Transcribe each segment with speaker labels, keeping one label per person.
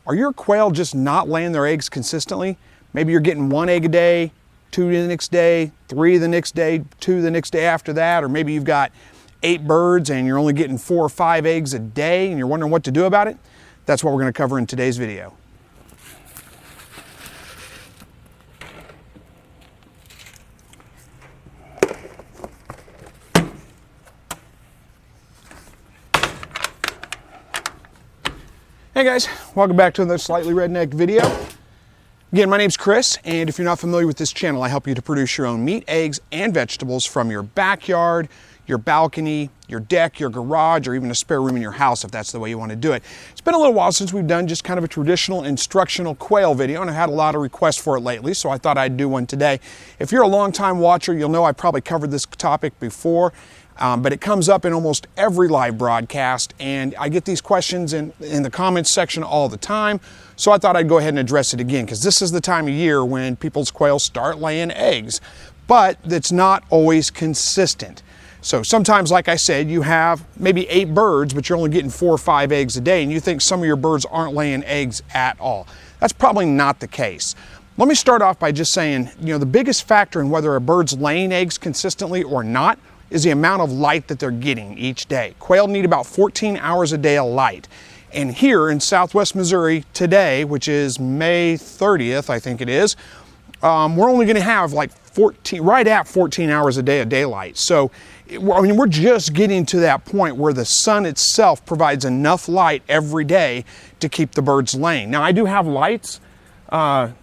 Speaker 1: Are your quail just not laying their eggs consistently? Maybe you're getting 1 egg a day, 2 the next day, 3 the next day, 2 the next day after that, or maybe you've got 8 birds and you're only getting 4 or 5 eggs a day and you're wondering what to do about it. That's what we're going to cover in today's video. Hey guys, welcome back to another Slightly Redneck video. Again, my name's Chris, and if you're not familiar with this channel, I help you to produce your own meat, eggs, and vegetables from your backyard, your balcony, your deck, your garage, or even a spare room in your house if that's the way you want to do it. It's been a little while since we've done just kind of a traditional instructional quail video, and I've had a lot of requests for it lately, so I thought I'd do one today. If you're a long-time watcher, you'll know I probably covered this topic before. But it comes up in almost every live broadcast, and I get these questions in the comments section all the time, so I thought I'd go ahead and address it again, because this is the time of year when people's quail start laying eggs, but it's not always consistent. So sometimes, like I said, you have maybe 8 birds, but you're only getting 4 or 5 eggs a day, and you think some of your birds aren't laying eggs at all. That's probably not the case. Let me start off by just saying, the biggest factor in whether a bird's laying eggs consistently or not is the amount of light that they're getting each day. Quail need about 14 hours a day of light. And here in Southwest Missouri today, which is May 30th, I think it is, we're only gonna have like right at 14 hours a day of daylight. So, we're just getting to that point where the sun itself provides enough light every day to keep the birds laying. Now, I do have lights on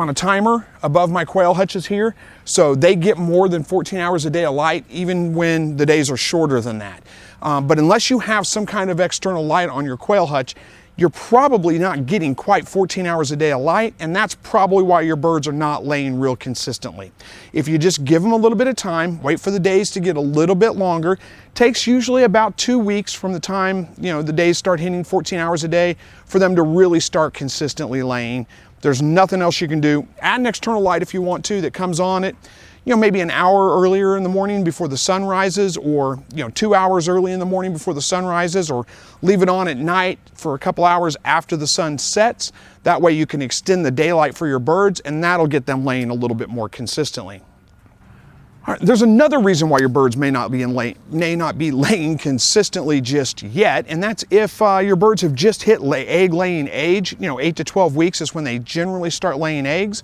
Speaker 1: a timer above my quail hutches here, so they get more than 14 hours a day of light even when the days are shorter than that. But unless you have some kind of external light on your quail hutch, you're probably not getting quite 14 hours a day of light, and that's probably why your birds are not laying real consistently. If you just give them a little bit of time, wait for the days to get a little bit longer, takes usually about 2 weeks from the time the days start hitting 14 hours a day for them to really start consistently laying. There's nothing else you can do. Add an external light if you want to that comes on it, maybe an hour earlier in the morning before the sun rises, or 2 hours early in the morning before the sun rises, or leave it on at night for a couple hours after the sun sets. That way you can extend the daylight for your birds, and that'll get them laying a little bit more consistently. All right, there's another reason why your birds may not be laying consistently just yet, and that's if your birds have just hit egg laying age. 8 to 12 weeks is when they generally start laying eggs,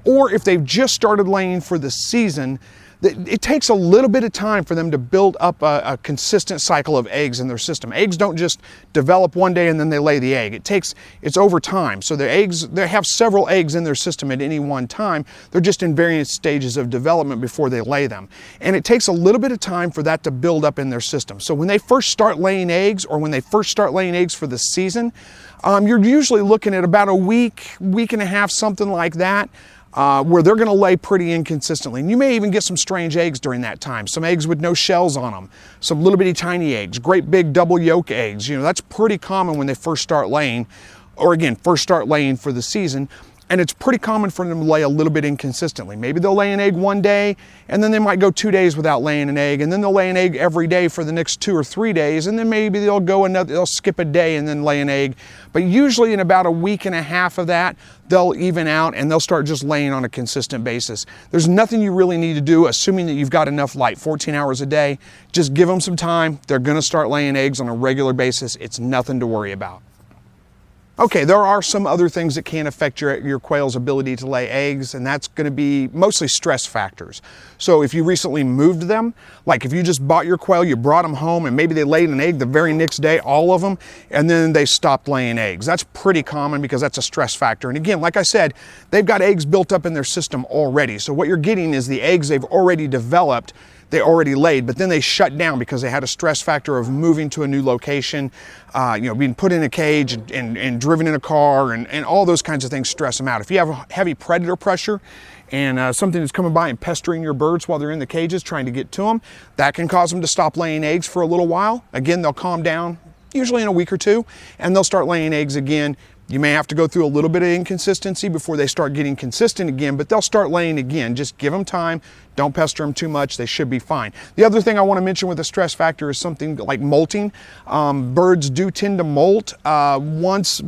Speaker 1: or if they've just started laying for the season. It takes a little bit of time for them to build up a consistent cycle of eggs in their system. Eggs don't just develop one day and then they lay the egg. It's over time. So they have several eggs in their system at any one time. They're just in various stages of development before they lay them. And it takes a little bit of time for that to build up in their system. So when they first start laying eggs, or when they first start laying eggs for the season, you're usually looking at about a week and a half, something like that, where they're going to lay pretty inconsistently. And you may even get some strange eggs during that time. Some eggs with no shells on them, some little bitty tiny eggs, great big double yolk eggs. That's pretty common when they first start laying, or again, first start laying for the season. And it's pretty common for them to lay a little bit inconsistently. Maybe they'll lay an egg one day, and then they might go 2 days without laying an egg, and then they'll lay an egg every day for the next 2 or 3 days, and then maybe they'll skip a day and then lay an egg. But usually in about a week and a half of that, they'll even out and they'll start just laying on a consistent basis. There's nothing you really need to do, assuming that you've got enough light, 14 hours a day. Just give them some time. They're gonna start laying eggs on a regular basis. It's nothing to worry about. Okay, there are some other things that can affect your quail's ability to lay eggs, and that's going to be mostly stress factors. So if you recently moved them, like if you just bought your quail, you brought them home, and maybe they laid an egg the very next day, all of them, and then they stopped laying eggs. That's pretty common because that's a stress factor. And again, like I said, they've got eggs built up in their system already. So what you're getting is the eggs they've already developed, they already laid, but then they shut down because they had a stress factor of moving to a new location, being put in a cage and driven in a car, and all those kinds of things stress them out. If you have heavy predator pressure and something that's coming by and pestering your birds while they're in the cages trying to get to them, that can cause them to stop laying eggs for a little while. Again, they'll calm down, usually in a week or two, and they'll start laying eggs again. You may have to go through a little bit of inconsistency before they start getting consistent again, but they'll start laying again. Just give them time. Don't pester them too much. They should be fine. The other thing I want to mention with the stress factor is something like molting. Birds do tend to molt once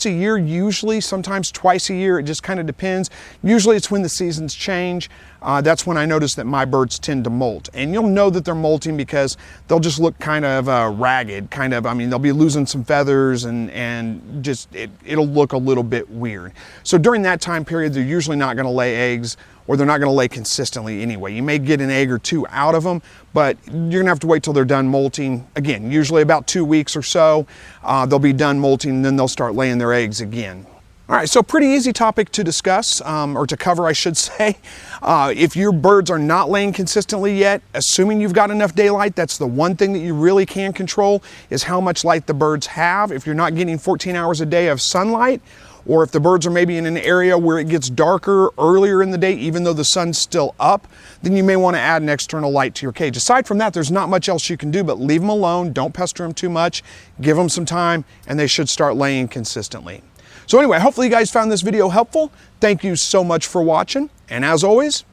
Speaker 1: a year, usually, sometimes twice a year. It just kind of depends. Usually it's when the seasons change. That's when I notice that my birds tend to molt. And you'll know that they're molting because they'll just look kind of ragged, I mean, they'll be losing some feathers and just, it'll look a little bit weird. So during that time period, they're usually not gonna lay eggs, or they're not gonna lay consistently anyway. You may get an egg or two out of them, but you're gonna have to wait till they're done molting. Again, usually about 2 weeks or so, they'll be done molting, and then they'll start laying their eggs again. All right, so pretty easy topic to discuss, or to cover, I should say. If your birds are not laying consistently yet, assuming you've got enough daylight, that's the one thing that you really can control, is how much light the birds have. If you're not getting 14 hours a day of sunlight, or if the birds are maybe in an area where it gets darker earlier in the day, even though the sun's still up, then you may want to add an external light to your cage. Aside from that, there's not much else you can do, but leave them alone. Don't pester them too much. Give them some time, and they should start laying consistently. So anyway, hopefully you guys found this video helpful. Thank you so much for watching. And as always,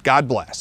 Speaker 1: God bless.